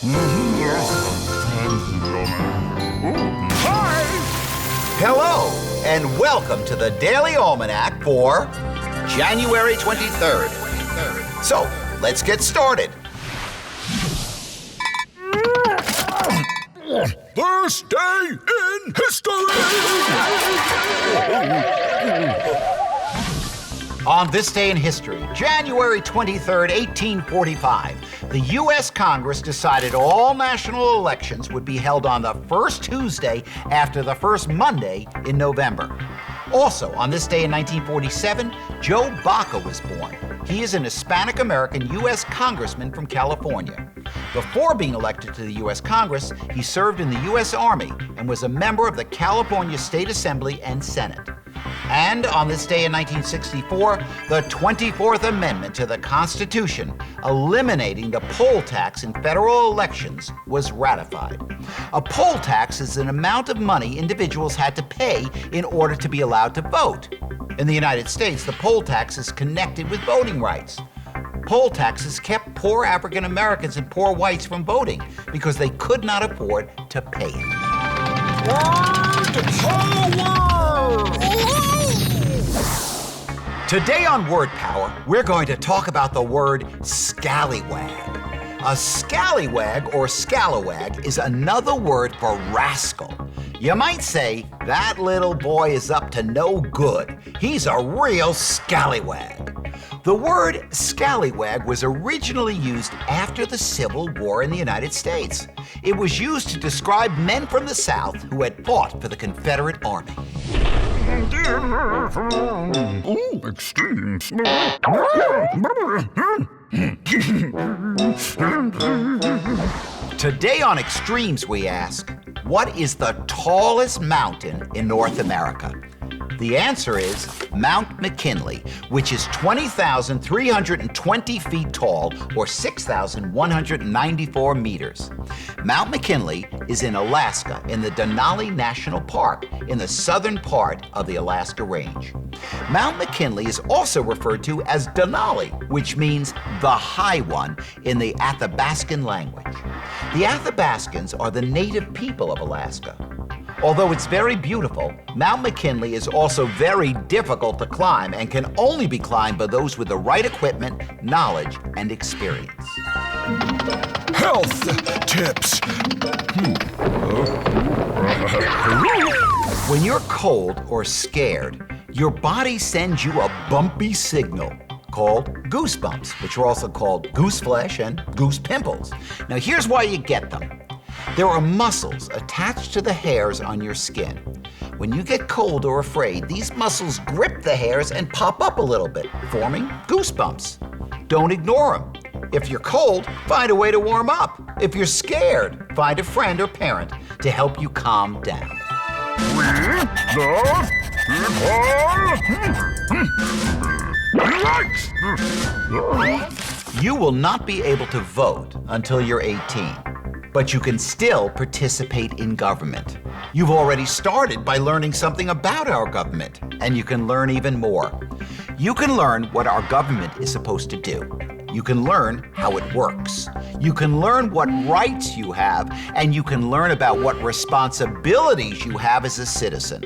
Hi! Hello, and welcome to the Daily Almanac for January 23rd. So, let's get started. This day in history! On this day in history, January 23rd, 1845, the U.S. Congress decided all national elections would be held on the first Tuesday after the first Monday in November. Also, on this day in 1947, Joe Baca was born. He is an Hispanic-American U.S. congressman from California. Before being elected to the U.S. Congress, he served in the U.S. Army and was a member of the California State Assembly and Senate. And on this day in 1964, the 24th Amendment to the Constitution, eliminating the poll tax in federal elections, was ratified. A poll tax is an amount of money individuals had to pay in order to be allowed to vote. In the United States, the poll tax is connected with voting rights. Poll taxes kept poor African Americans and poor whites from voting because they could not afford to pay it. Word Power! Today on Word Power, we're going to talk about the word scallywag. A scallywag or scallywag is another word for rascal. You might say, that little boy is up to no good. He's a real scallywag. The word scallywag was originally used after the Civil War in the United States. It was used to describe men from the South who had fought for the Confederate Army. Ooh, extremes. Today on Extremes, we ask, what is the tallest mountain in North America? The answer is Mount McKinley, which is 20,320 feet tall, or 6,194 meters. Mount McKinley is in Alaska in the Denali National Park in the southern part of the Alaska Range. Mount McKinley is also referred to as Denali, which means the high one in the Athabascan language. The Athabascans are the native people of Alaska. Although it's very beautiful, Mount McKinley is also very difficult to climb and can only be climbed by those with the right equipment, knowledge, and experience. Health tips. When you're cold or scared, your body sends you a bumpy signal called goosebumps, which are also called goose flesh and goose pimples. Now here's why you get them. There are muscles attached to the hairs on your skin. When you get cold or afraid, these muscles grip the hairs and pop up a little bit, forming goosebumps. Don't ignore them. If you're cold, find a way to warm up. If you're scared, find a friend or parent to help you calm down. We the people. You will not be able to vote until you're 18. But you can still participate in government. You've already started by learning something about our government, and you can learn even more. You can learn what our government is supposed to do. You can learn how it works. You can learn what rights you have, and you can learn about what responsibilities you have as a citizen.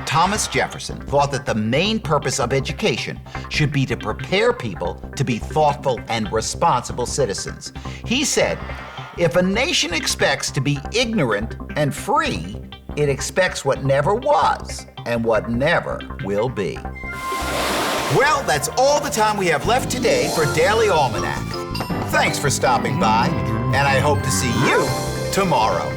Thomas Jefferson thought that the main purpose of education should be to prepare people to be thoughtful and responsible citizens. He said, if a nation expects to be ignorant and free, it expects what never was and what never will be. Well, that's all the time we have left today for Daily Almanac. Thanks for stopping by, and I hope to see you tomorrow.